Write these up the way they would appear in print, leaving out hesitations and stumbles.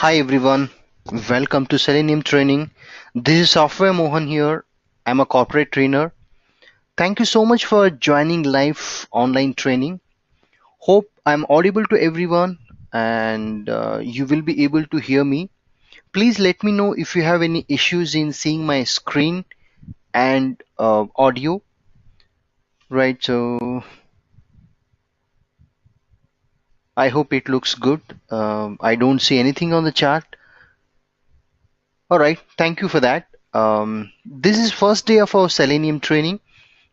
Hi everyone, welcome to Selenium training. This is Software Mohan here. I'm a corporate trainer. Thank you so much for joining live online training. Hope I'm audible to everyone and you will be able to hear me. Please let me know if you have any issues in seeing my screen and audio. Right, so I hope it looks good. I don't see anything on the chart. All right, thank you for that. This is first day of our Selenium training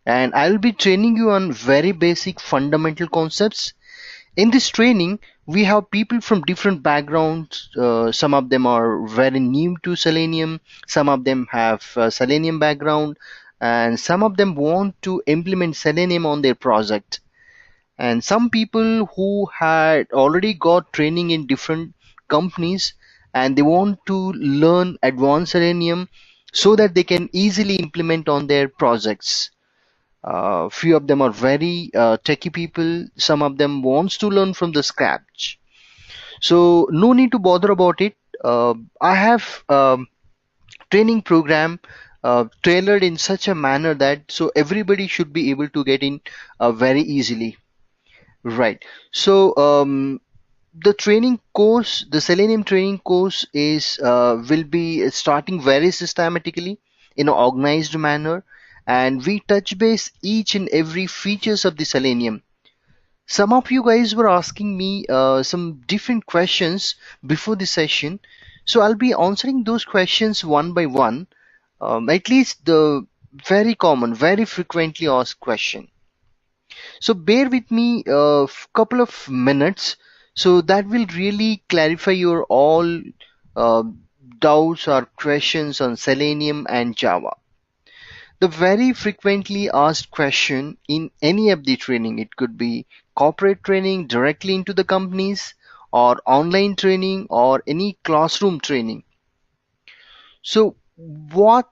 and I'll be training you on very basic fundamental concepts. In this training, we have people from different backgrounds. Some of them are very new to Selenium, some of them have Selenium background, and some of them want to implement Selenium on their project. And some people who had already got training in different companies and they want to learn advanced Selenium so that they can easily implement on their projects. Few of them are very techie people. Some of them wants to learn from the scratch. So no need to bother about it. I have training program tailored in such a manner that so everybody should be able to get in very easily. Right. So the training course, the Selenium training course is will be starting very systematically in an organized manner, and we touch base each and every features of the Selenium. Some of you guys were asking me some different questions before the session, so I'll be answering those questions one by one. At least the very common, very frequently asked question. So bear with me a couple of minutes. So that will really clarify your all uh, doubts or questions on Selenium and Java. The very frequently asked question in any of the training, it could be corporate training directly into the companies or online training or any classroom training. So what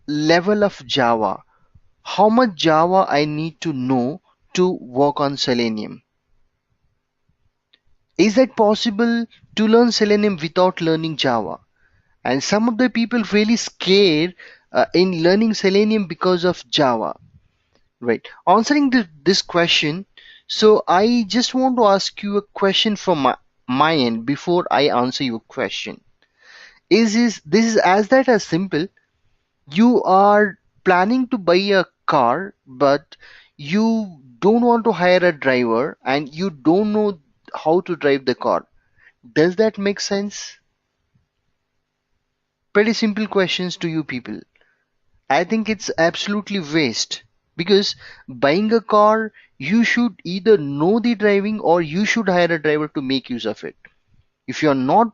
level of Java, how much Java I need to know to work on Selenium? Is it possible to learn Selenium without learning Java? And some of the people really scared in learning Selenium because of Java. Right. Answering this question, so I just want to ask you a question from my end before I answer your question. Is this is as that as simple? You are planning to buy a car, but you don't want to hire a driver and you don't know how to drive the car. Does that make sense? Pretty simple questions to you people. I think it's absolutely waste because buying a car, you should either know the driving or you should hire a driver to make use of it. If you're not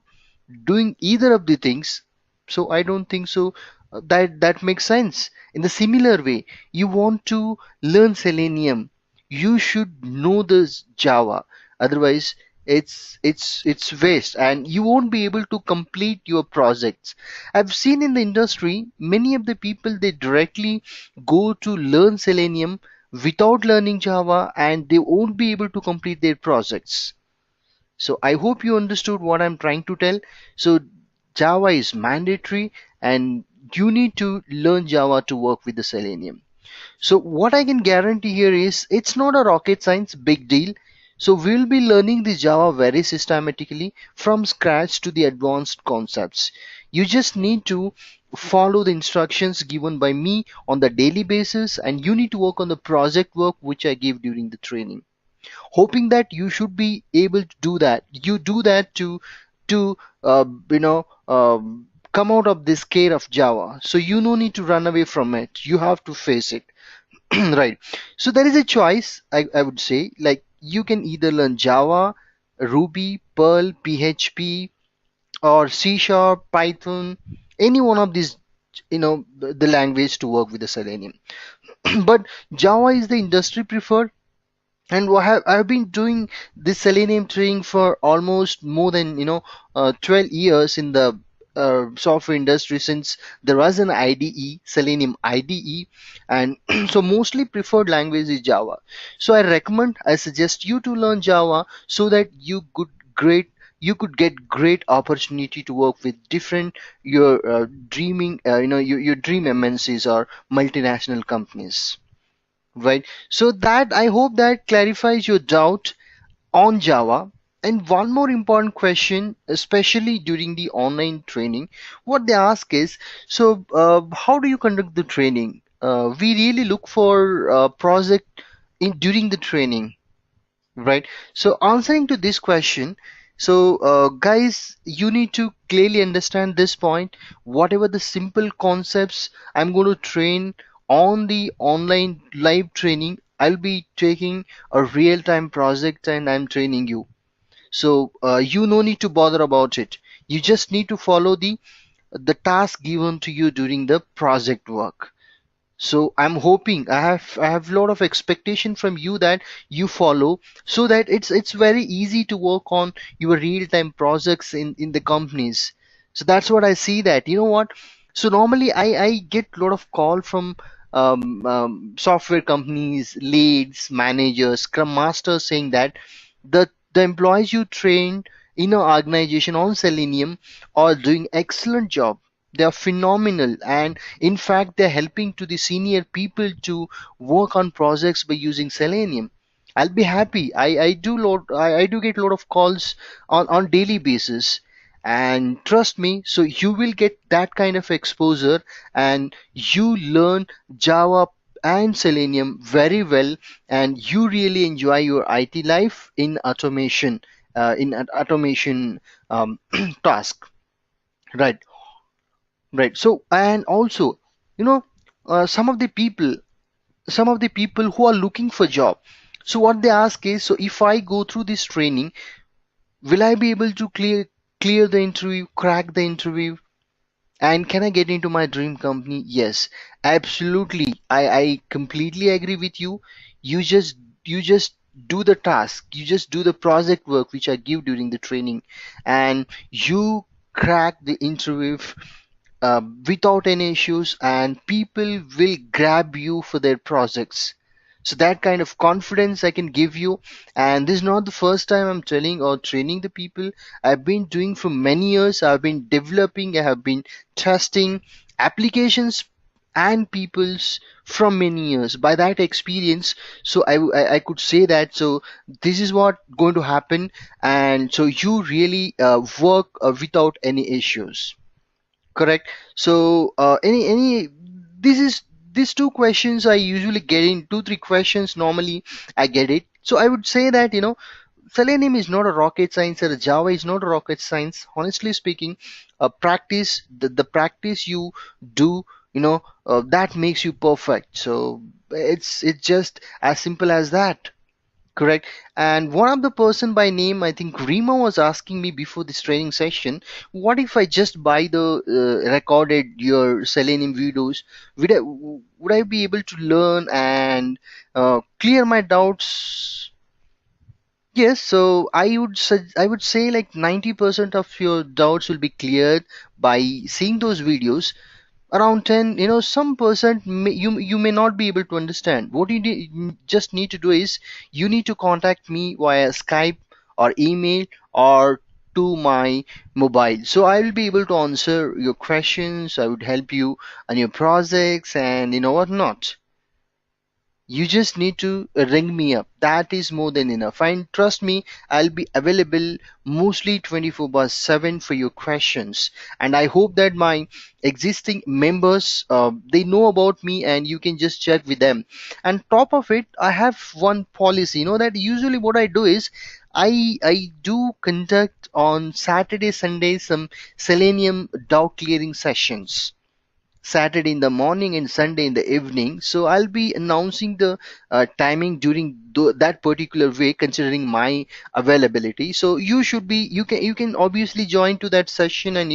doing either of the things, so I don't think so that makes sense. In the similar way, you want to learn Selenium, you should know this Java. Otherwise, it's waste, and you won't be able to complete your projects. I've seen in the industry many of the people they directly go to learn Selenium without learning Java, and they won't be able to complete their projects. So I hope you understood what I'm trying to tell. So Java is mandatory and you need to learn Java to work with the Selenium. So what I can guarantee here is it's not a rocket science big deal. So we'll be learning the Java very systematically from scratch to the advanced concepts. You just need to follow the instructions given by me on the daily basis and you need to work on the project work which I give during the training, hoping that you should be able to do that. You do that to come out of this scare of Java. So you no need to run away from it. You have to face it. Right. So there is a choice, I would say, like you can either learn Java, Ruby, Perl, PHP, or C Sharp, Python, any one of these, the language to work with the Selenium. But Java is the industry preferred, and I've been doing this Selenium training for almost more than 12 years in the software industry, since there was an IDE, Selenium IDE, and so mostly preferred language is Java. So I suggest you to learn Java so that you could grade you could get great opportunity to work with different your dreaming your dream MNCs or multinational companies, right? So that I hope that clarifies your doubt on Java. And one more important question, especially during the online training, what they ask is, so how do you conduct the training? We really look for project in during the training, right? So answering to this question, so guys, you need to clearly understand this point. Whatever the simple concepts I'm going to train on the online live training, I'll be taking a real-time project and I'm training you. So you no need to bother about it. You just need to follow the task given to you during the project work. So I'm hoping I have a lot of expectation from you that you follow, so that it's very easy to work on your real time projects in the companies. So that's what I see, that you know what. So normally I get a lot of call from software companies, leads, managers, scrum masters, saying that the employees you train in an organization on Selenium are doing excellent job. They are phenomenal, and in fact, they're helping to the senior people to work on projects by using Selenium. I'll be happy. I do get a lot of calls on daily basis. And trust me, so you will get that kind of exposure and you learn Java and Selenium very well, and you really enjoy your IT life in automation, in an automation task. Right. Right. So, and also, you know, some of the people who are looking for job. So what they ask is, so if I go through this training, will I be able to clear the interview, crack the interview, and can I get into my dream company? Yes, absolutely. I completely agree with you. You just do the task. You just do the project work which I give during the training, and you crack the interview without any issues, and people will grab you for their projects. So that kind of confidence I can give you. And this is not the first time I'm telling or training the people. I've been doing for many years. I've been developing, I have been testing applications and people's from many years by that experience. So I could say that, so this is what going to happen, and so you really work without any issues. Correct. So, any this is these two questions I usually get in two, three questions normally I get it. So I would say that, Selenium is not a rocket science, or Java is not a rocket science. Honestly speaking, the practice you do, that makes you perfect. So it's just as simple as that. Correct. And one of the person by name, I think Rima, was asking me before this training session, what if I just buy the recorded your Selenium videos? Would I be able to learn and clear my doubts? Yes, so I would say like 90% of your doubts will be cleared by seeing those videos. Around 10, some percent you may not be able to understand. What just need to do is, you need to contact me via Skype or email or to my mobile, so I will be able to answer your questions. I would help you on your projects and what not. You just need to ring me up. That is more than enough. And trust me, I'll be available mostly 24 by 7 for your questions. And I hope that my existing members, they know about me and you can just check with them. And top of it, I have one policy, that usually what I do is, I do conduct on Saturday, Sunday some Selenium doubt clearing sessions. Saturday in the morning and Sunday in the evening. So I'll be announcing the timing during that particular week, considering my availability. So you can obviously join to that session, and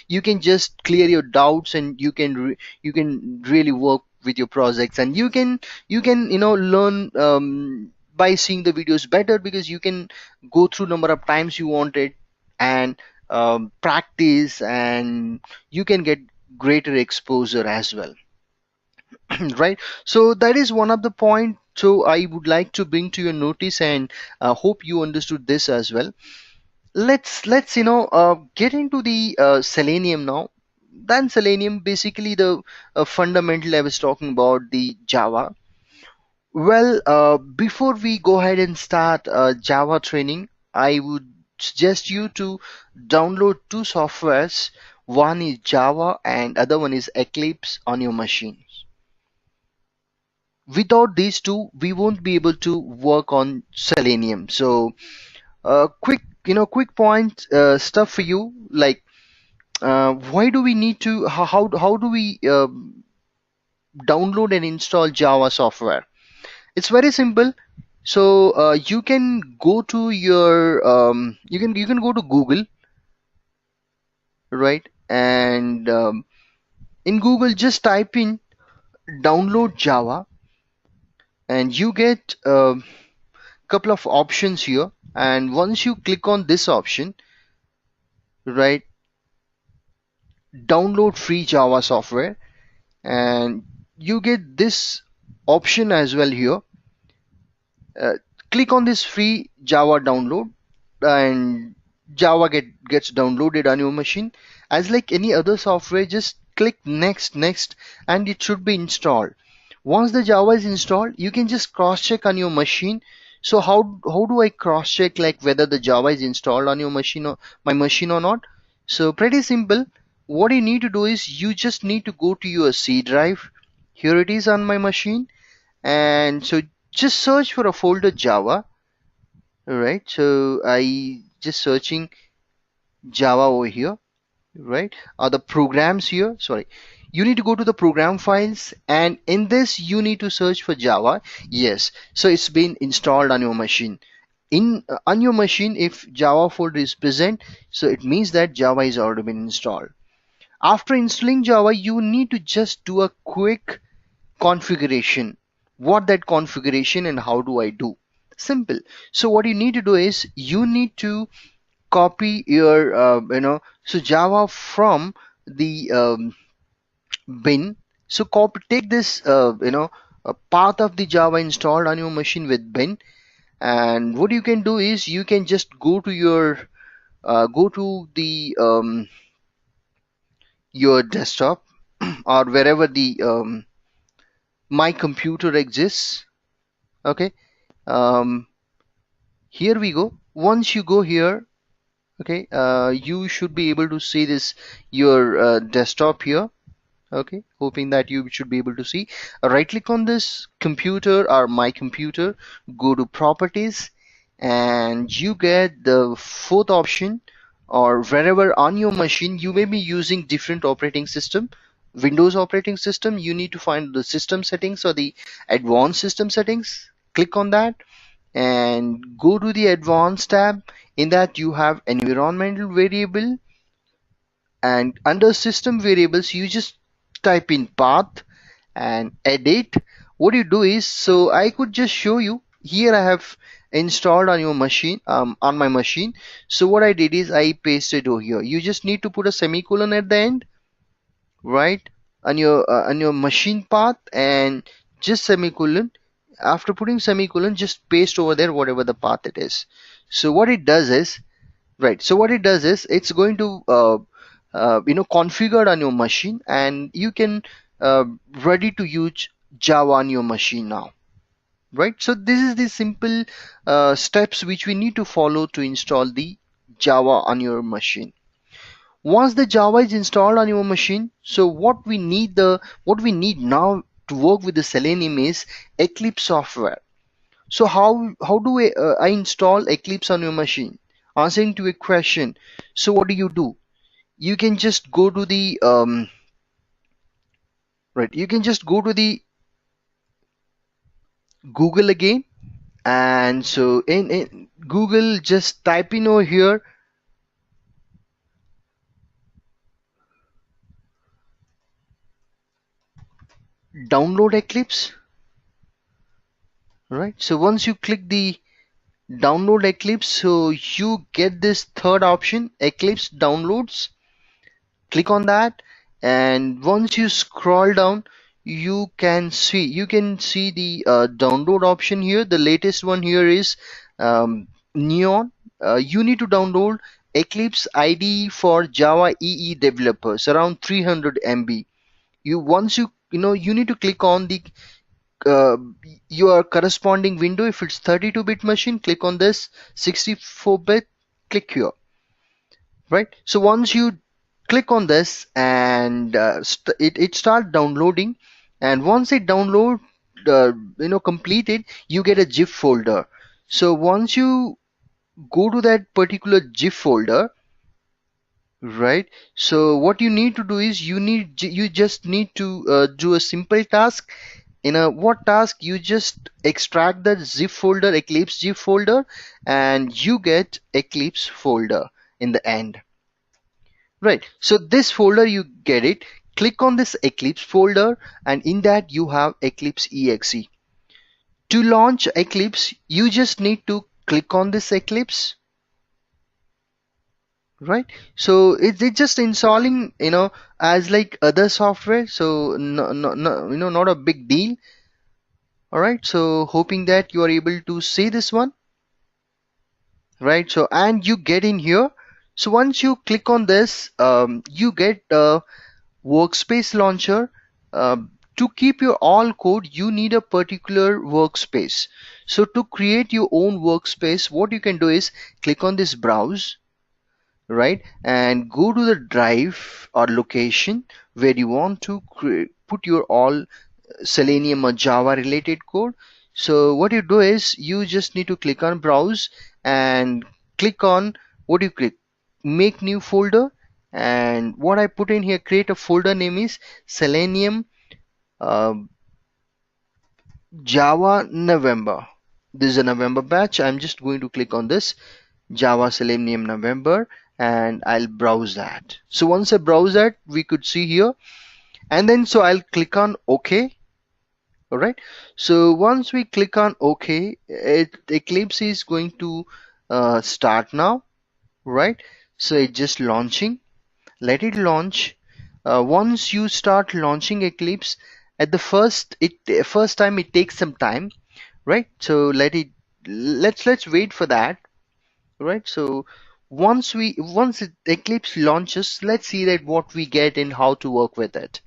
you can just clear your doubts, and you can really work with your projects, and you can learn by seeing the videos better, because you can go through number of times you want it, and practice, and you can get greater exposure as well. Right. So that is one of the point, so I would like to bring to your notice, and hope you understood this as well. let's get into the Selenium now. Then Selenium, basically the fundamental I was talking about, the Java. Well, before we go ahead and start Java training, I would suggest you to download two softwares. One is Java and other one is Eclipse on your machine. Without these two, we won't be able to work on Selenium. So, quick point stuff for you. Like, why do we need to? How do we download and install Java software? It's very simple. So you can go to your you can go to Google, right? And in Google, just type in download Java, and you get a couple of options here. And once you click on this option, right, download free Java software, and you get this option as well here. uh, Click on this free Java download, and Java gets downloaded on your machine. As like any other software, just click next, and it should be installed. Once the Java is installed, you can just cross check on your machine. So how do I cross check like whether the Java is installed on your machine or my machine or not? So pretty simple. What you need to do is you just need to go to your C drive. Here it is on my machine, and so just search for a folder Java. Right, so I just searching Java over here, right? The programs here, sorry, you need to go to the program files, and in this you need to search for Java. Yes, so it's been installed on your machine. In on your machine, if Java folder is present, so it means that Java is already been installed. After installing Java, you need to just do a quick configuration. What that configuration and how do I do? Simple. So what you need to do is you need to copy your so Java from the bin. So copy, take this path of the Java installed on your machine with bin, and what you can do is you can just go to your go to the your desktop or wherever the my computer exists. Okay, um, here we go. Once you go here, okay, you should be able to see this your desktop here. Okay, hoping that you should be able to see. Right click on this computer or my computer, go to properties, and you get the fourth option. Or wherever on your machine you may be using different operating system, Windows operating system, you need to find the system settings or the advanced system settings. Click on that and go to the advanced tab. In that you have environmental variable, and under system variables you just type in path and edit. What you do is, so I could just show you here. I have installed on your machine, on my machine. So what I did is I pasted over here. You just need to put a semicolon at the end, right, on your machine path, and just semicolon. After putting semicolon, just paste over there whatever the path it is. So what it does is, right, so what it does is it's going to configured on your machine, and you can uh, ready to use Java on your machine now, right? So this is the simple steps which we need to follow to install the Java on your machine. Once the Java is installed on your machine, so what we need now to work with the Selenium is Eclipse software. So how do I install Eclipse on your machine? Answering to a question. So what do? You can just go to the right. You can just go to the Google again, and so in Google, just type in over here download Eclipse. Right. So once you click the download Eclipse, so you get this third option, Eclipse downloads. Click on that, and once you scroll down, you can see the download option here. The latest one here is Neon. you need to download Eclipse IDE for Java EE developers, around 300 MB. You once you need to click on the uh, your corresponding window. If it's 32-bit machine, click on this. 64-bit, click here. Right. So once you click on this and it start downloading, and once it download completed, you get a GIF folder. So once you go to that particular GIF folder, right, so what you need to do is you just need to do a simple task. In a what task? You just extract the zip folder, Eclipse zip folder, and you get Eclipse folder in the end. Right, so this folder you get it. Click on this Eclipse folder, and in that you have Eclipse exe. To launch Eclipse, you just need to click on this Eclipse. Right, so it's just installing, as like other software, so no, not a big deal. All right, so hoping that you are able to see this one. Right, so and you get in here. So once you click on this, you get workspace launcher. To keep your all code, you need a particular workspace. So to create your own workspace, what you can do is click on this browse, right, and go to the drive or location where you want to put your all Selenium or Java related code. So what you do is you just need to click on browse and click on, what do you click, make new folder. And what I put in here, create a folder name is Selenium uh, Java November. This is a November batch. I'm just going to click on this Java Selenium November, and I'll browse that. So once I browse that, we could see here, and then so I'll click on OK. All right, so once we click on OK, Eclipse is going to start now. Right, so it's just launching. Let it launch. Once you start launching Eclipse, at the first time it takes some time. Right, so let's wait for that. Right, so once Eclipse launches, let's see that what we get and how to work with it.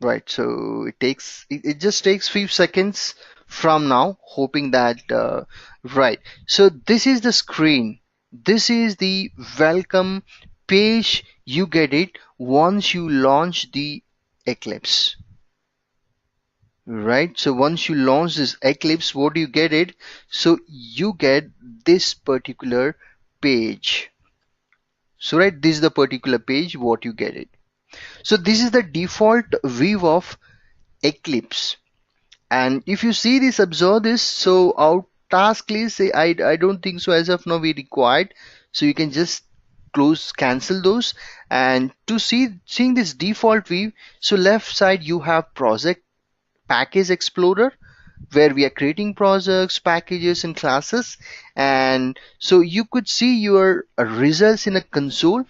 Right, so it just takes few seconds from now, hoping that right. So this is the screen. This is the welcome page. You get it once you launch the Eclipse. Right, so once you launch this Eclipse, what do you get it? So you get this particular page. So right, this is the particular page what you get it. So this is the default view of Eclipse. And if you see this, observe this, so our task list, I don't think so as of now we required, so you can just close, cancel those. And to seeing this default view, so left side you have project package explorer, where we are creating projects, packages and classes. And so you could see your results in a console.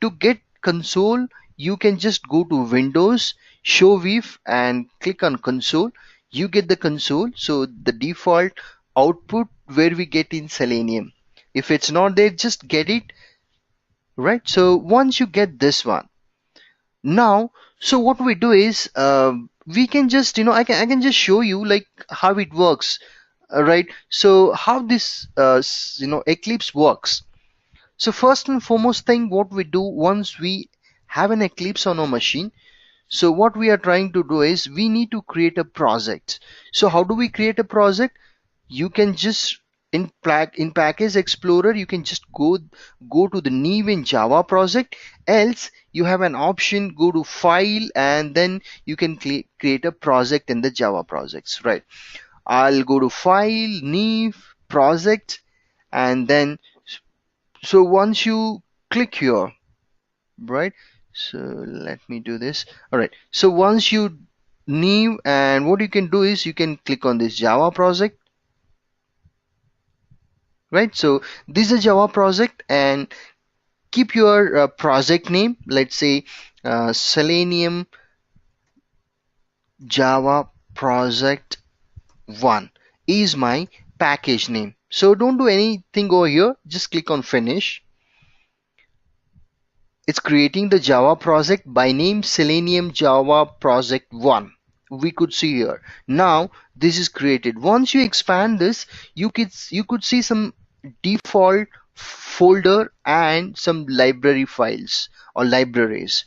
To get console, you can just go to Windows, show view, and click on console. You get the console, so the default output where we get in Selenium. If it's not there, just get it. Right, so once you get this one, now, so what we do is we can just, I can just show you like how it works. Right, so how this Eclipse works. So first and foremost thing, what we do once we have an Eclipse on our machine, so what we are trying to do is we need to create a project. So how do we create a project? You can just in package explorer, you can just go to the new in Java project. Else you have an option, go to file, and then you can create a project in the Java projects. Right, I'll go to file, new project, and then so once you click here, right, so let me do this. All right, so once you new, and what you can do is you can click on this Java project. Right, so this is a Java project, and keep your project name, let's say Selenium Java project 1 is my package name. So don't do anything over here, just click on finish. It's creating the Java project by name Selenium Java Project 1. We could see here. Now this is created. Once you expand this, you could see some default folder and some library files or libraries.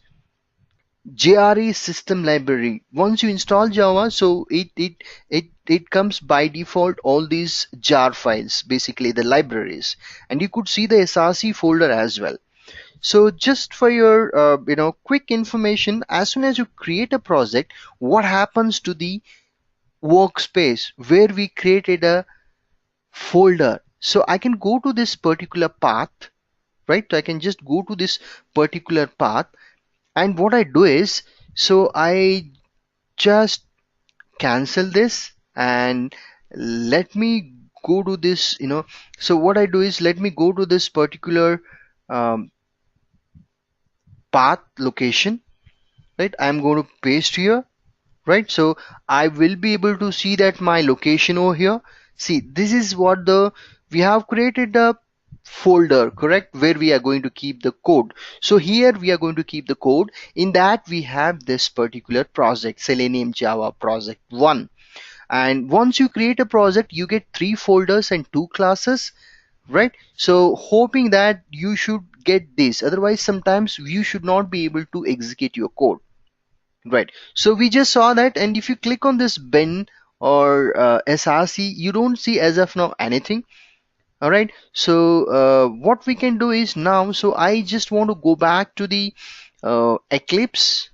JRE system library. Once you install Java, so it comes by default all these jar files, basically the libraries, and you could see the SRC folder as well. So just for your quick information, as soon as you create a project, what happens to the workspace where we created a folder? So I can go to this particular path, right? So I can just go to this particular path, and what I do is, so I just cancel this and let me go to this, so what I do is, let me go to this particular um, path location, right? I'm going to paste here, right? So I will be able to see that my location over here. See, this is what we have created a folder, correct, where we are going to keep the code. So here we are going to keep the code. In that we have this particular project, Selenium Java project 1. And once you create a project, you get 3 folders and 2 classes, right? So hoping that you should get this, otherwise sometimes you should not be able to execute your code. Right. So we just saw that, and if you click on this bin or SRC, you don't see as of now anything. All right. So what we can do is now, so I just want to go back to the Eclipse.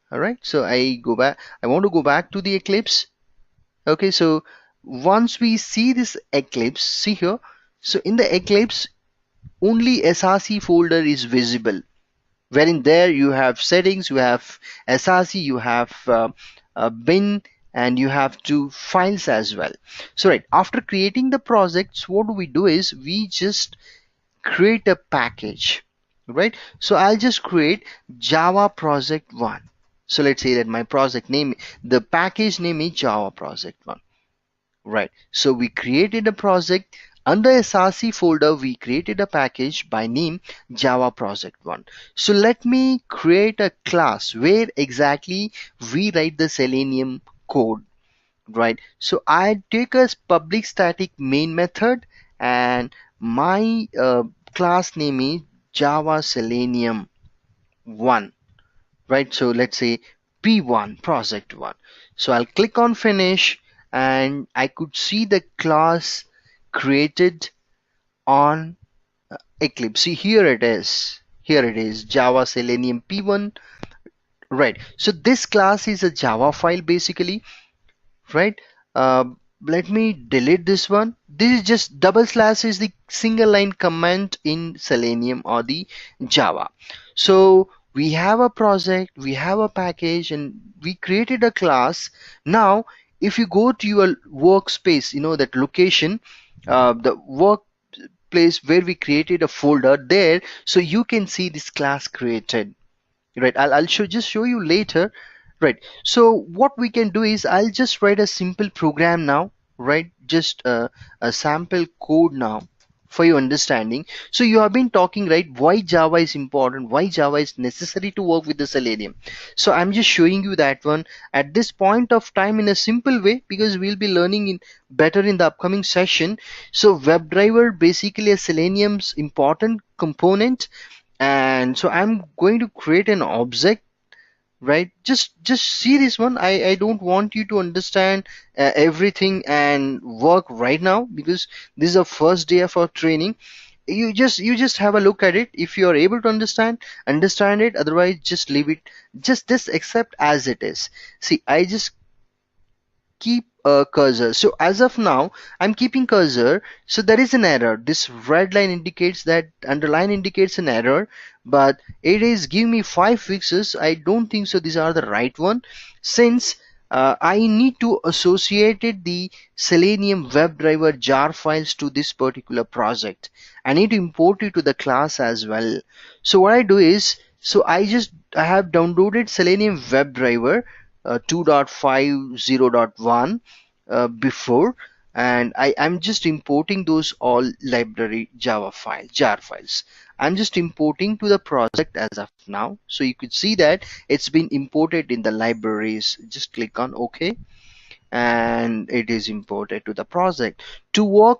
All right. So I go back. I want to go back to the Eclipse. Okay. So once we see this Eclipse, see here. So in the Eclipse, only SRC folder is visible, wherein there you have settings, you have SRC, you have bin, and you have 2 files as well. So right, after creating the projects, what do we do is we just create a package, right? So I'll just create Java project 1. So let's say that my project name, the package name is Java project 1. Right. So we created a project under SRC folder. We created a package by name Java project 1. So let me create a class where exactly we write the Selenium code. Right. So I take a public static main method, and my class name is Java Selenium 1. Right? So let's say P1 project 1. So I'll click on finish, and I could see the class created on Eclipse. See, here it is. Here it is, Java Selenium P1. Right. So this class is a Java file basically, right? uh, Let me delete this one. This is just double slash is the single line command in Selenium or the Java. So we have a project, we have a package, and we created a class. Now if you go to your workspace, that location, the workplace where we created a folder there, so you can see this class created. Right, I'll show you later. Right, so what we can do is, I'll just write a simple program now, right? Just a sample code now for your understanding. So you have been talking, right, why Java is important, why Java is necessary to work with the Selenium. So I'm just showing you that one at this point of time in a simple way, because we'll be learning in better in the upcoming session. So WebDriver basically a Selenium's important component, and so I'm going to create an object, right? Just see this one. I don't want you to understand everything and work right now, because this is the first day of our training. You just have a look at it. If you are able to understand it, otherwise just leave it, just accept as it is. See, I just keep a cursor. So as of now, I'm keeping cursor. So there is an error. This red line indicates that, underline indicates an error, but it is giving me 5 fixes. I don't think so these are the right one, since I need to associate the Selenium WebDriver jar files to this particular project. I need to import it to the class as well. So what I do is, so I have downloaded Selenium WebDriver 2.50.1 before. and I'm just importing those all library Java file jar files. I'm just importing to the project as of now, so you could see that it's been imported in the libraries. Just click on OK, and it is imported to the project. To work,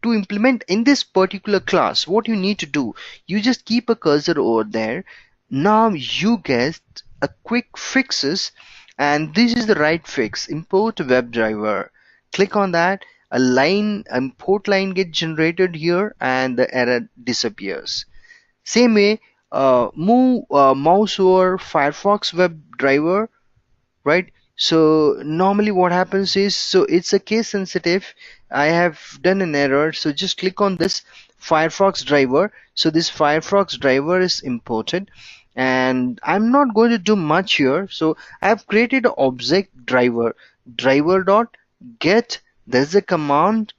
to implement in this particular class, what you need to do, you just keep a cursor over there. Now you get a quick fixes, and this is the right fix: import WebDriver. Click on that. A line import line gets generated here and the error disappears. Same way, move mouse over Firefox WebDriver, right? So normally what happens is, so it's a case sensitive, I have done an error, so just click on this Firefox driver. So this Firefox driver is imported, and I'm not going to do much here. So I have created an object driver, driver dot get. There's a command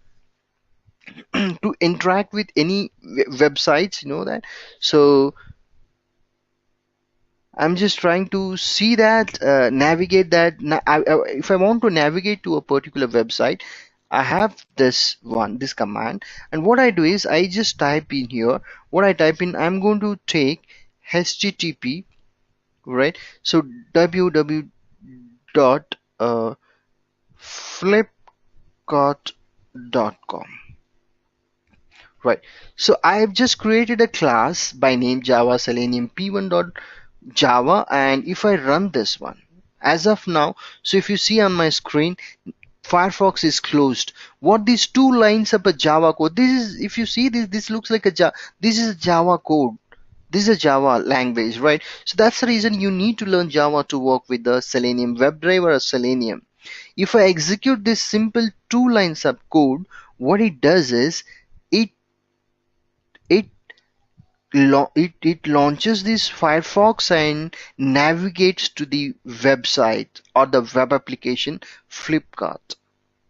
to interact with any websites, you know that. So I'm just trying to see that, navigate that. If I want to navigate to a particular website, I have this one, this command, and what I do is I just type in here. What I type in, I'm going to take HTTP, right? So www dot flipkart.com, right? So I have just created a class by name Java Selenium P1 dot Java, and if I run this one as of now, so if you see on my screen, Firefox is closed. What these two lines of a Java code, this is, if you see this looks like a Java, this is a Java code, this is a Java language, right? So that's the reason you need to learn Java to work with the Selenium WebDriver or Selenium. If I execute this simple two lines of code, what it does is it it it launches this Firefox and navigates to the website or the web application Flipkart.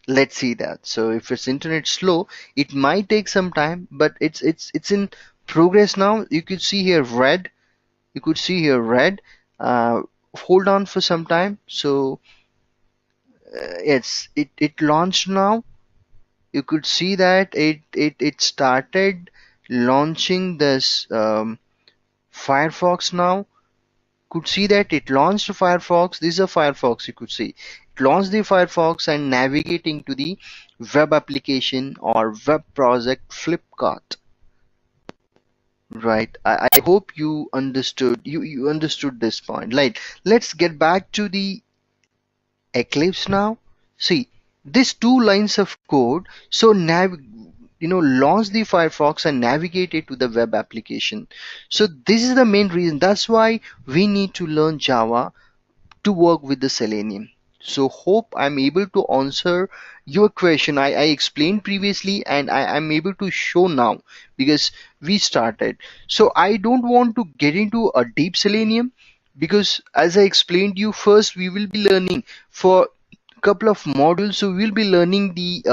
Let's see that. So if it's internet slow, it might take some time, but it's in progress now. You could see here red. You could see here red. Hold on for some time. So it launched now. You could see that it started launching this Firefox now. Could see that it launched Firefox. This is a Firefox, you could see. It launched the Firefox and navigating to the web application or web project Flipkart. Right. I hope you understood, you understood this point. Like, let's get back to the Eclipse now. See, these two lines of code, so launch the Firefox and navigate it to the web application. So this is the main reason. That's why we need to learn Java to work with the Selenium. So hope I'm able to answer your question. I explained previously, and I'm able to show now because we started. So I don't want to get into a deep Selenium, because as I explained you, first we will be learning for a couple of modules. So we'll be learning the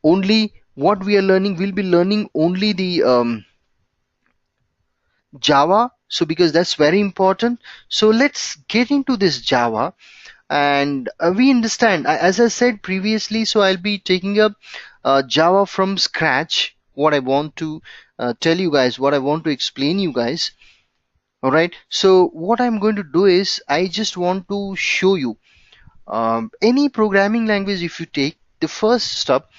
only what we are learning. We'll be learning only the Java. So because that's very important. So let's get into this Java. And we understand, as I said previously, so I'll be taking up Java from scratch. What I want to tell you guys, what I want to explain you guys. All right, so what I'm going to do is I just want to show you any programming language. If you take the first step,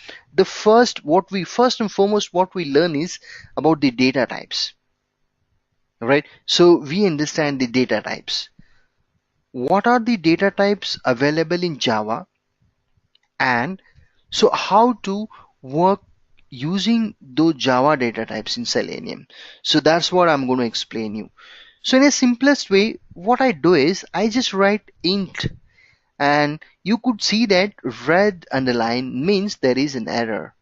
first and foremost what we learn is about the data types. All right, so we understand the data types. What are the data types available in Java, and so how to work using those Java data types in Selenium. So that's what I'm going to explain you. So in a simplest way, what I do is I just write int, and you could see that red underline means there is an error.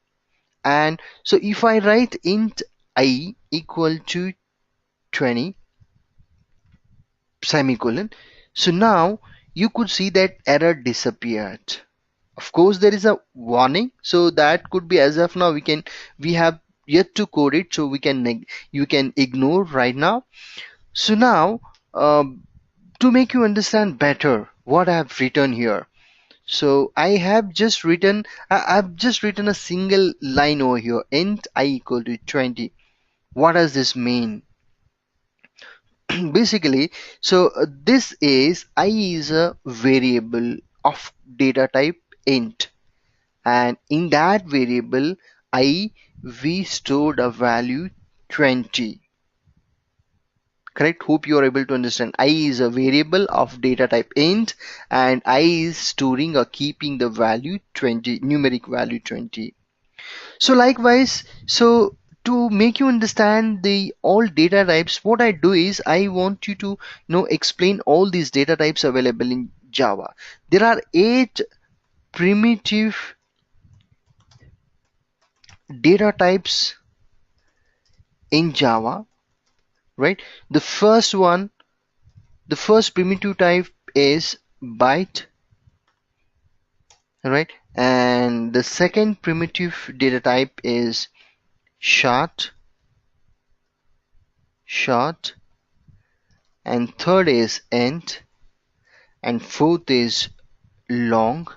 And so if I write int I equal to 20 semicolon, so now you could see that error disappeared. Of course there is a warning, so that could be, as of now we have yet to code it, so you can ignore right now. So now to make you understand better what I have written here, So I've just written a single line over here, int I equal to 20. What does this mean? Basically, this is I is a variable of data type int, and in that variable I we stored a value 20. Correct? Hope you are able to understand. I is a variable of data type int, and I is storing or keeping the value 20, numeric value 20. So likewise, to make you understand the all data types, what I do is I want you to explain all these data types available in Java. There are 8 primitive data types in Java, right? The first one, the first primitive type is byte, right? And the second primitive data type is short, short, and third is int, and fourth is long,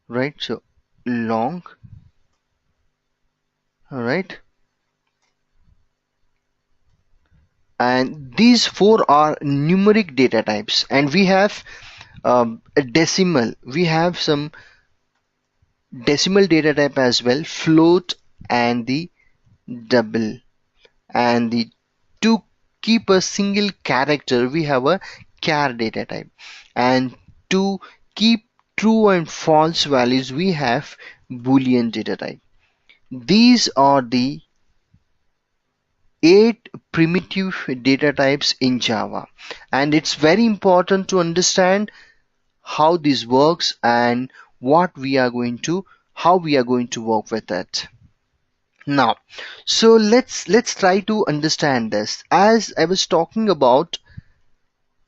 right? So long, all right. And these four are numeric data types, and we have a decimal. We have some decimal data type as well, float and the double. And the to keep a single character, we have a char data type. And to keep true and false values, we have boolean data type. These are the 8 primitive data types in Java, and it's very important to understand how this works and what we are going to how we are going to work with it. Now, so let's try to understand this. As I was talking about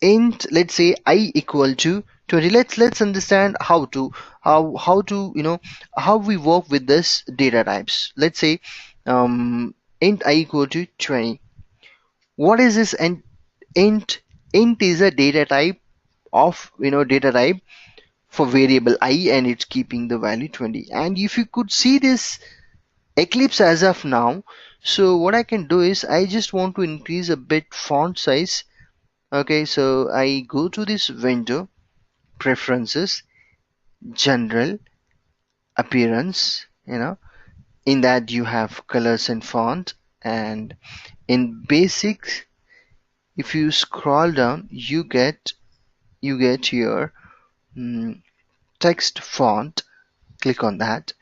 int, let's say I equal to 20. Let's understand how to how we work with this data types. Let's say int I equal to 20. What is this int? Int is a data type of data type for variable I, and it's keeping the value 20. And if you could see this Eclipse as of now, so what I can do is I just want to increase a bit font size. Okay, so I go to this window, preferences, general, appearance, in that you have colors and font, and in basics, if you scroll down, you get here text font. Click on that,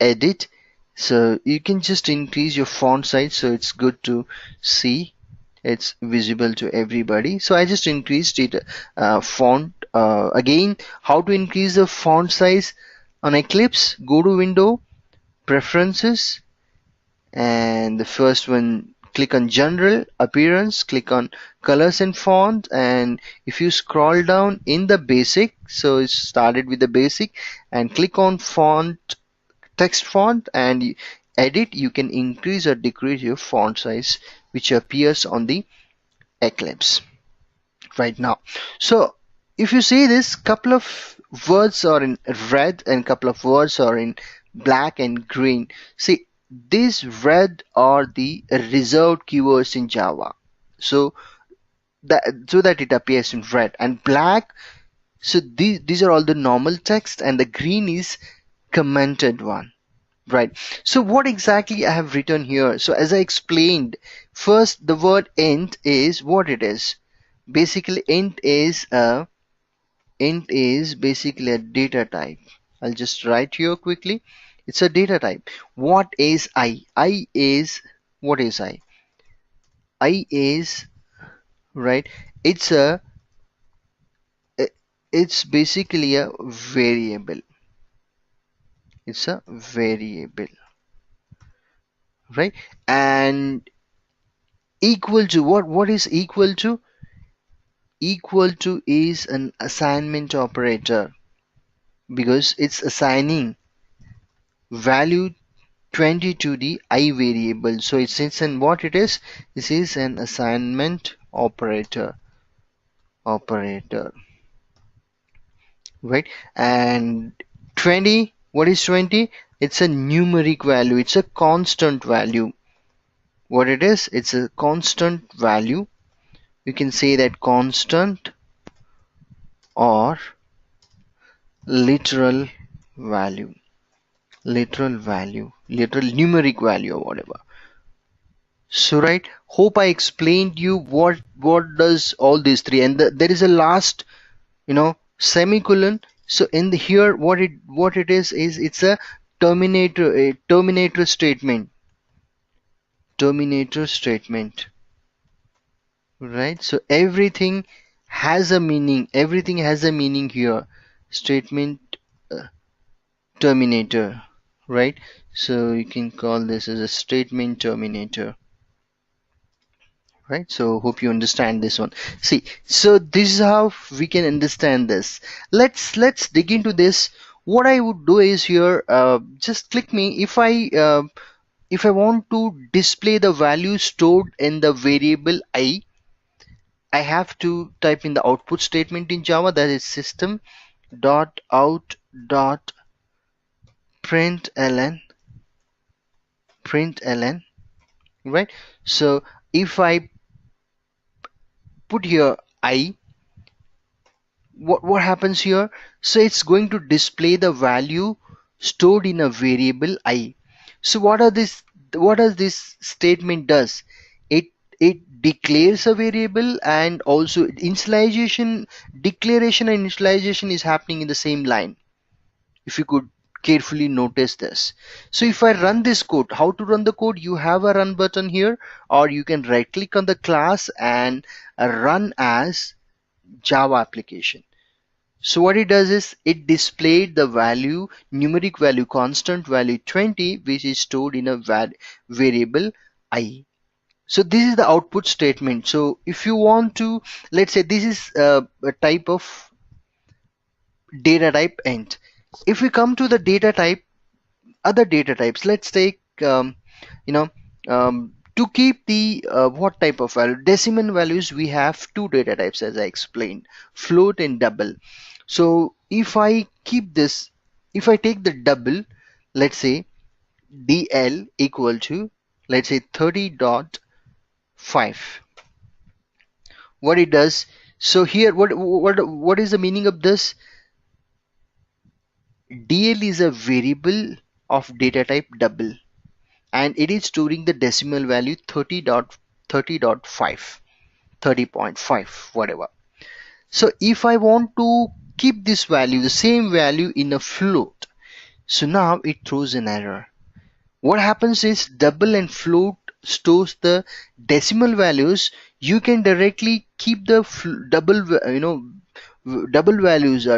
edit, so you can just increase your font size so it's good to see, it's visible to everybody. So I just increased it, font, again, how to increase the font size on Eclipse? Go to window, preferences, and the first one, click on general, appearance, click on colors and font, and if you scroll down in the basic, so it started with the basic, and click on font, text font, and edit, you can increase or decrease your font size which appears on the Eclipse right now. So if you see this, couple of words are in red and couple of words are in black and green. See, these red are the reserved keywords in Java, so that it appears in red, and black, so these are all the normal text, and the green is commented one. Right. So what exactly I have written here? So as I explained, first the word int is what it is. Basically, int is basically a data type. I'll just write here quickly. It's a data type. What is I? I is what is I? I is, right. It's a it's basically a variable. It's a variable, right? And equal to what? What is equal to? Equal to is an assignment operator because it's assigning value 20 to the I variable. So it's an what it is? This is an assignment operator. right? And 20, what is 20? It's a numeric value, it's a constant value. What it is, it's a constant value. You can say that constant or literal value, literal numeric value or whatever. So right, hope I explained you what does all these three, and there is a last, semicolon. So in the here, what it is it's a terminator statement, terminator statement, right? So everything has a meaning here. Statement, uh, terminator, right? So you can call this as a statement terminator, right? So hope you understand this one. See, so this is how we can understand this. Let's dig into this. What I would do is here, just click me if I want to display the value stored in the variable I have to type in the output statement in Java, that is system dot out dot println, right? So if I put here I, what happens here? So it's going to display the value stored in a variable I. So what does this statement does? It it declares a variable, and also initialization, declaration and initialization is happening in the same line, if you could carefully notice this. So if I run this code, how to run the code? You have a run button here, or you can right click on the class and run as Java application. So what it does is it displayed the value, numeric value, constant value 20, which is stored in a variable I. So this is the output statement. So if you want to, let's say this is a type of data type int. If we come to the data type, other data types, let's take you know to keep the what type of value, decimal values, we have two data types as I explained, float and double. So if I keep this, if I take the double, let's say dl equal to, let's say 30.5, what it does, so here what is the meaning of this? Dl is a variable of data type double, and it is storing the decimal value 30.5, 30.5, whatever. So if I want to keep this value, the same value, in a float, so now it throws an error. What happens is double and float stores the decimal values. You can directly keep the double values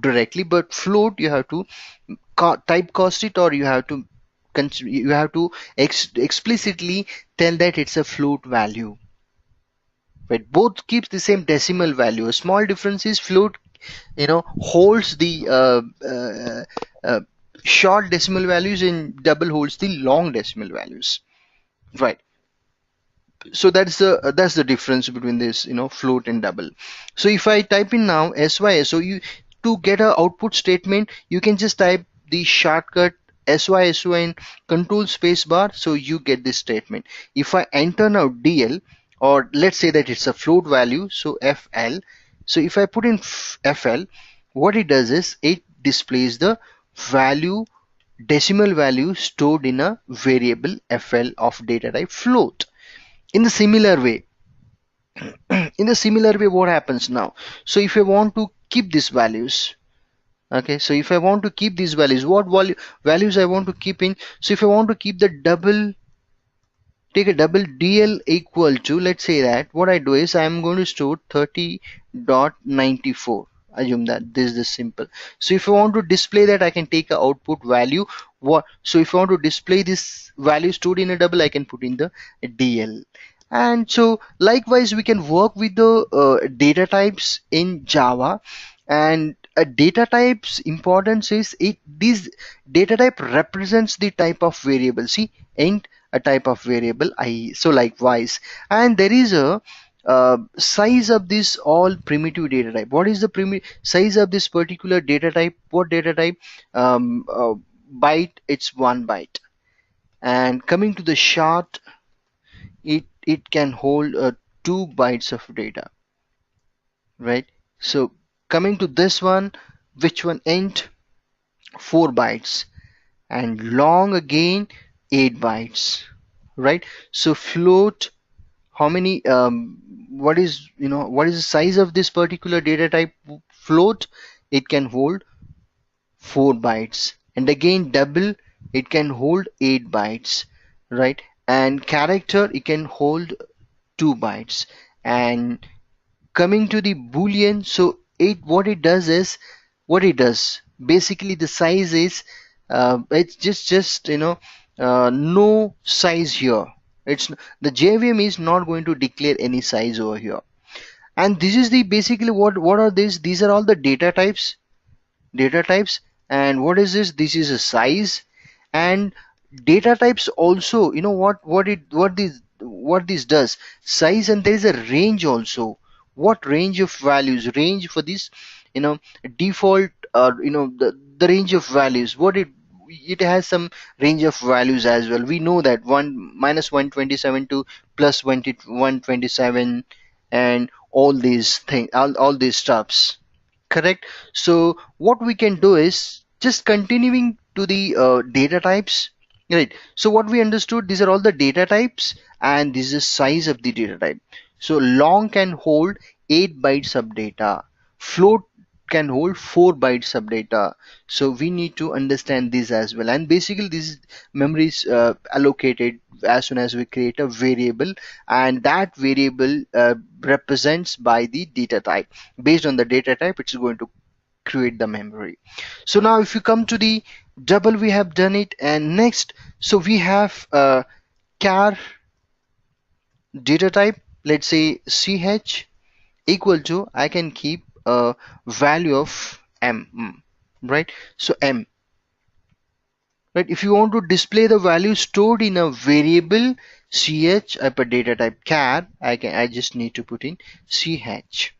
directly, but float you have to typecast it, or you have to explicitly tell that it's a float value, right? Both keeps the same decimal value. A small difference is float holds the uh, short decimal values, and double holds the long decimal values, right? So that's the difference between this float and double. So if I type in now sys, so you, to get a output statement, you can just type the shortcut syso and control space bar, so you get this statement. If I enter now dl, or let's say that it's a float value, so fl, so if I put in fl, what it does is it displays the value, decimal value stored in a variable fl of data type float. In the similar way, what happens now? So if I want to keep these values, okay, so if I want to keep these values, what values I want to keep in? So if I want to keep the double, take a double dl equal to, let's say that what I do is I'm going to store 30.94. Assume that this is the simple. So if I want to display that, I can take a output value. So if I want to display this value stored in a double, I can put in the dl. And so likewise we can work with the data types in Java. And a data type's importance is, this data type represents the type of variable. See, int, a type of variable I. So likewise, and there is a size of this all primitive data type. What is the size of this particular data type? What data type? Byte, it's 1 byte. And coming to the short, it can hold 2 bytes of data, right? So coming to this one, which one? Int, 4 bytes. And long again, 8 bytes, right? So float, how many what is, what is the size of this particular data type? Float, it can hold 4 bytes. And again double, it can hold 8 bytes, right? And character, it can hold 2 bytes. And coming to the boolean, so it, what it does is, what it does basically, the size is, it's just no size here. It's the JVM is not going to declare any size over here. And this is the basically, what are these are all the data types. And what is this? This is a size. And data types also, what this does, size, and there is a range also. What range of values? Range for this, you know default, or the range of values, what it has some range of values as well. We know that 1 minus 127 to plus 127, and all these things, all these stuffs. Correct. So what we can do is just continuing to the data types, right? So what we understood, these are all the data types, and this is size of the data type. So long can hold 8 bytes of data. Float can hold 4 bytes of data. So we need to understand this as well. And basically this memory is allocated as soon as we create a variable, and that variable represents by the data type. Based on the data type, it's going to create the memory. So now if you come to the double, we have done it. And next, so we have char data type. Let's say ch equal to, I can keep a value of m, right? So m, right? If you want to display the value stored in a variable ch, I put data type char, I just need to put in ch.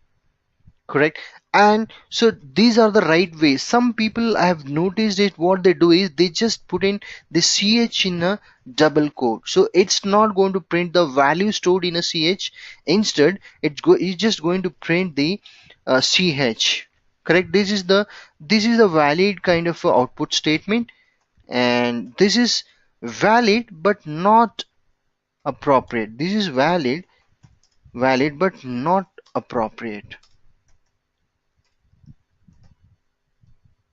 Correct. And so these are the right ways. Some people, I have noticed it, what they do is they just put in the ch in a double quote, so it's not going to print the value stored in a ch. Instead, it's just going to print the ch. Correct. This is the valid kind of a output statement, and this is valid but not appropriate. This is valid but not appropriate.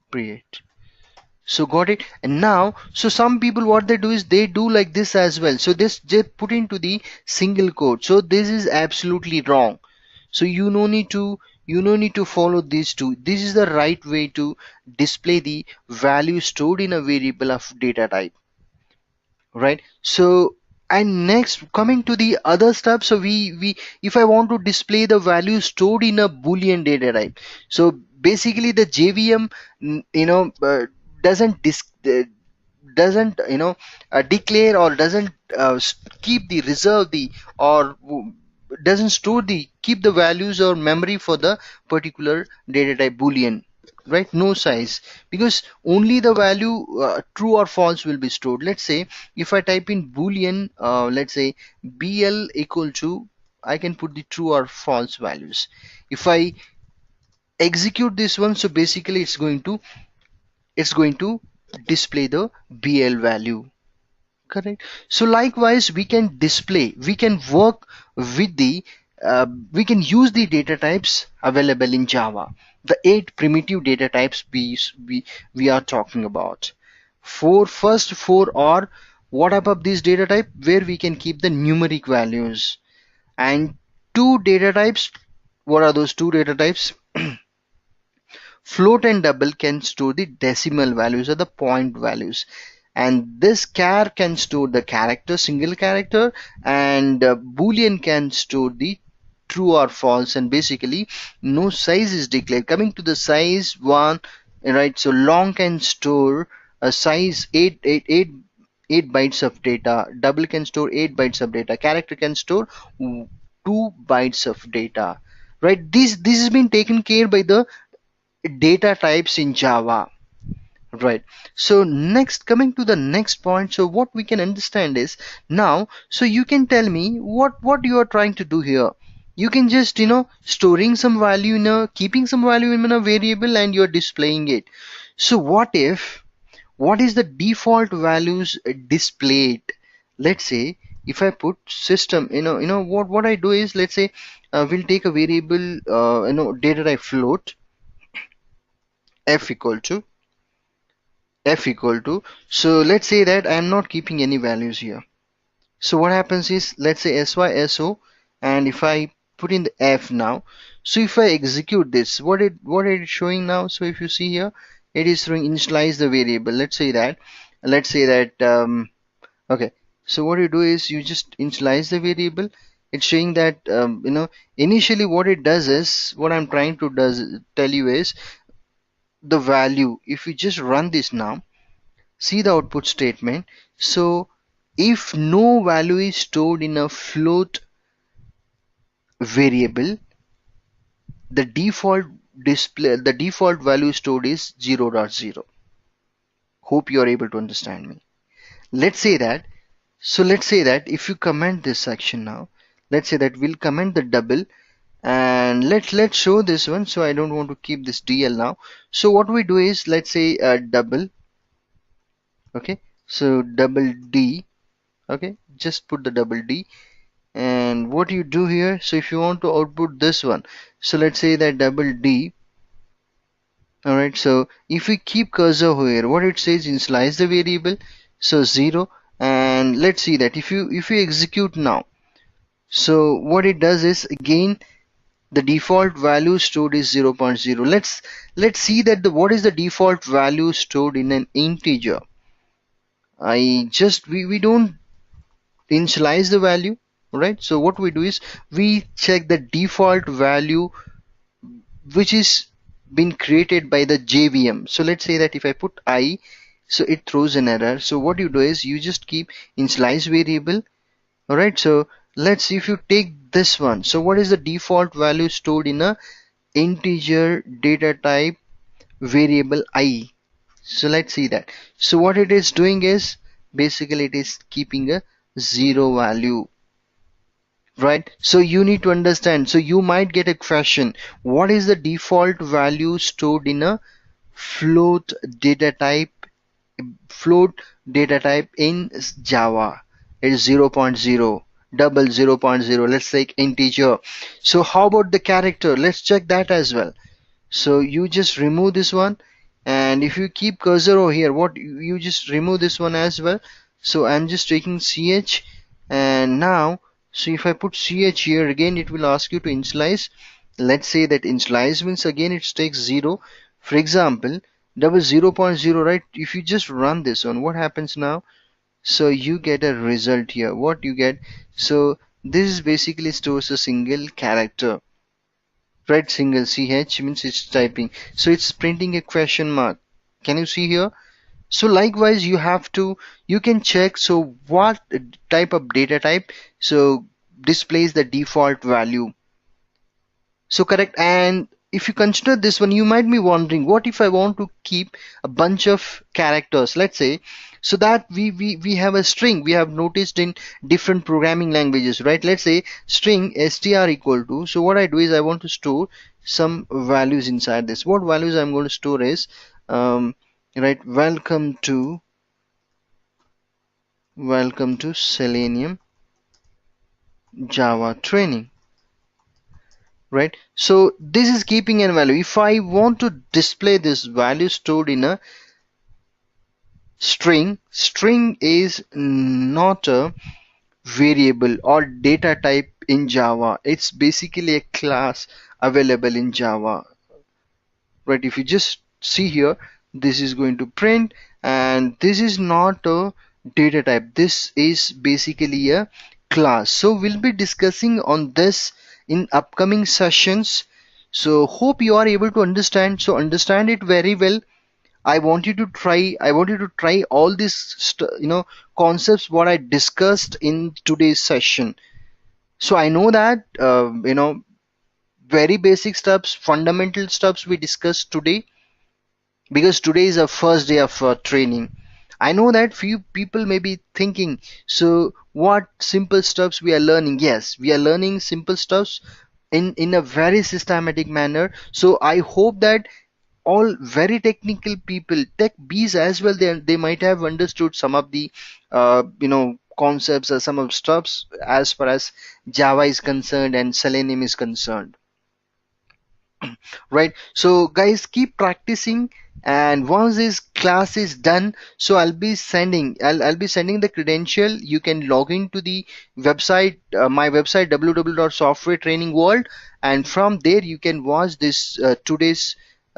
Appropriate. So got it. And now, so some people, what they do is they do like this as well. So this they put into the single quote. So this is absolutely wrong. So you no need to follow these two. This is the right way to display the value stored in a variable of data type, right? So, and next, coming to the other stuff, so we if I want to display the value stored in a boolean data type, so basically the JVM, doesn't declare, or doesn't keep the reserve the, or doesn't store the keep the values or memory for the particular data type boolean, right? No size, because only the value true or false will be stored. Let's say if I type in boolean, let's say bl equal to, I can put the true or false values. If I execute this one, so basically it's going to display the bl value. Correct. So likewise, we can work with the, we can use the data types available in Java. The 8 primitive data types we are talking about. First four are what about this data type, where we can keep the numeric values. And two data types, what are those two data types? Float and double can store the decimal values or the point values, and this char can store the character, single character, and boolean can store the true or false, and basically no size is declared. Coming to the size one, right? So long can store a size 8 bytes of data, double can store 8 bytes of data, character can store 2 bytes of data, right? This has been taken care by the data types in Java. Right. So next, coming to the next point, so what we can understand is now, so you can tell me what you are trying to do here. You can just, storing some value in a, keeping some value in a variable and you're displaying it. So what is the default values displayed? Let's say if I put system, what I do is, let's say we'll take a variable, data type float, f equal to f equal to, so let's say that I am not keeping any values here. So what happens is, let's say syso, and if I put in the f now, so if I execute this, what it is showing now, so if you see here, it is showing initialize the variable. Let's say that okay, so what you do is you just initialize the variable. It's showing that initially what it does is, what I'm trying to does tell you is, the value, if you just run this now, see the output statement. So if no value is stored in a float variable, the default value stored is 0.0. Hope you are able to understand me. Let's say that, if you comment this section now, let's say that we'll comment the double, and let's show this one. So I don't want to keep this DL now. So what we do is, let's say double, okay, so double D, okay, just put the double D. And what you do here, so if you want to output this one, so let's say that double D. Alright, so if we keep cursor here, what it says, initialize the variable, so 0. And let's see that if you execute now, so what it does is, again the default value stored is 0.0. Let's see that what is the default value stored in an integer. We don't initialize the value, right? So what we do is, we check the default value which is been created by the JVM. So let's say that if I put I, so it throws an error. So what you do is, you just keep initialize variable. All right, so let's see, if you take this one, so what is the default value stored in a integer data type variable I? So let's see that. So what it is doing is, basically it is keeping a 0 value, right? So you need to understand. So you might get a question, what is the default value stored in a float data type in Java? It is 0.0, double 0.0. Let's take integer. So how about the character? Let's check that as well. So you just remove this one, and if you keep cursor over here, what you just remove this one as well. So I'm just taking ch, and now, so if I put ch here, again it will ask you to initialize. Let's say that initialize means, again it takes 0. For example, double 0.0, right? If you just run this one, what happens now? So you get a result here. What you get, so this is basically stores a single character, right? Single ch means it's typing, so it's printing a question mark. Can you see here? So likewise, you can check, so what type of data type so displays the default value. So correct. And if you consider this one, you might be wondering, what if I want to keep a bunch of characters? Let's say, so that we have a string, we have noticed in different programming languages, right? Let's say string str equal to, so what I do is, I want to store some values inside this. What values I'm going to store is, right, welcome to Selenium Java training. Right, so this is keeping a value. If I want to display this value stored in a string is not a variable or data type in Java. It's basically a class available in Java, right? If you just see here, this is going to print, and this is not a data type, this is basically a class. So we'll be discussing on this in upcoming sessions. So hope you are able to understand. So understand it very well. I want you to try all these concepts what I discussed in today's session. So I know that very basic steps, fundamental steps we discussed today, because today is our first day of training. I know that few people may be thinking, so what simple steps we are learning? Yes, we are learning simple steps in a very systematic manner. So I hope that all very technical people, tech bees as well, they might have understood some of the concepts or some of stuffs as far as Java is concerned and Selenium is concerned, right? So guys, keep practicing, and once this class is done, so I'll be sending the credential. You can log into the website, my website, www.softwaretrainingworld, and from there you can watch this today's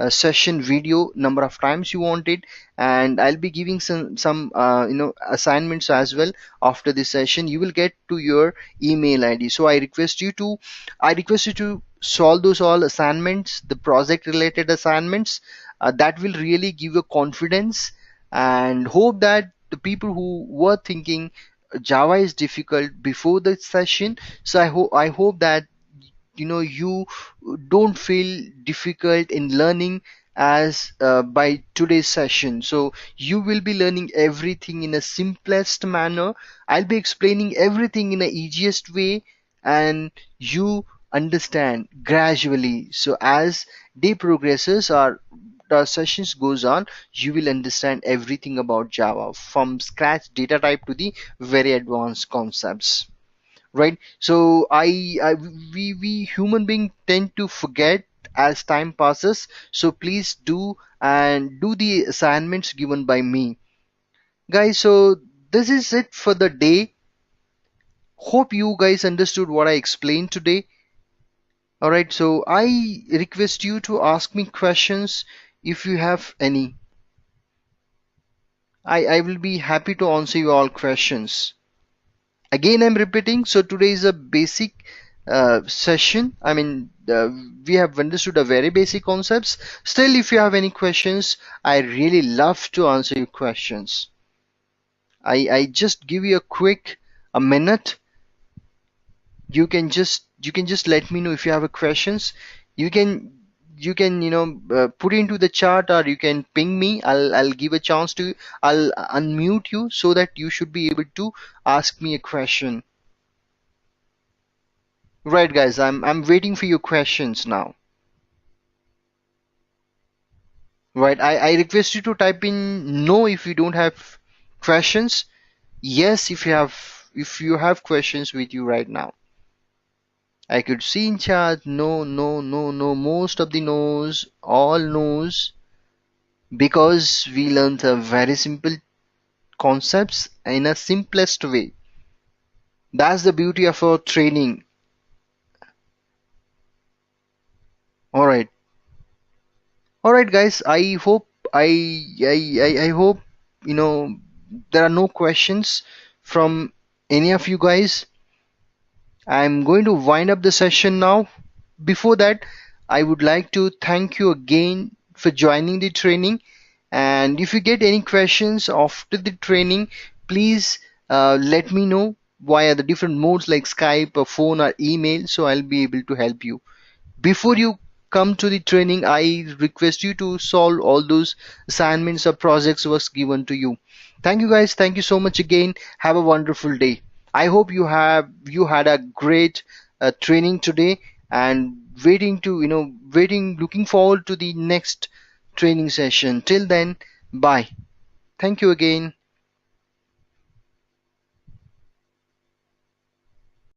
session video number of times you want it. And I'll be giving some assignments as well. After this session you will get to your email ID, so I request you to solve those all assignments, the project related assignments. That will really give you confidence, and hope that the people who were thinking Java is difficult before the session, so I hope that you don't feel difficult in learning as by today's session. So you will be learning everything in a simplest manner. I'll be explaining everything in the easiest way, and you understand gradually. So as day progresses or the sessions goes on, you will understand everything about Java from scratch data type to the very advanced concepts, right? So we human being tend to forget as time passes, so please do the assignments given by me, guys. So this is it for the day. Hope you guys understood what I explained today. All right, so I request you to ask me questions if you have any. I will be happy to answer your all questions. Again, I'm repeating, so today is a basic session. I mean, we have understood a very basic concepts. Still, if you have any questions, I really love to answer your questions. I just give you a quick a minute. You can just let me know if you have a questions. You can put it into the chat, or you can ping me. I'll give a chance to, I'll unmute you so that you should be able to ask me a question. Right, guys, I'm waiting for your questions now. Right, I request you to type in no if you don't have questions. Yes, if you have questions with you right now. I could see in chat no, no, no, no, most of the no's, all no's, because we learned a very simple concepts in a simplest way. That's the beauty of our training. All right. All right, guys. I hope you know there are no questions from any of you guys. I'm going to wind up the session now. Before that, I would like to thank you again for joining the training. And if you get any questions after the training, please let me know via the different modes like Skype or phone or email, so I'll be able to help you. Before you come to the training, I request you to solve all those assignments or projects was given to you. Thank you, guys. Thank you so much again. Have a wonderful day. I hope you had a great training today, and looking forward to the next training session. Till then, bye. Thank you again.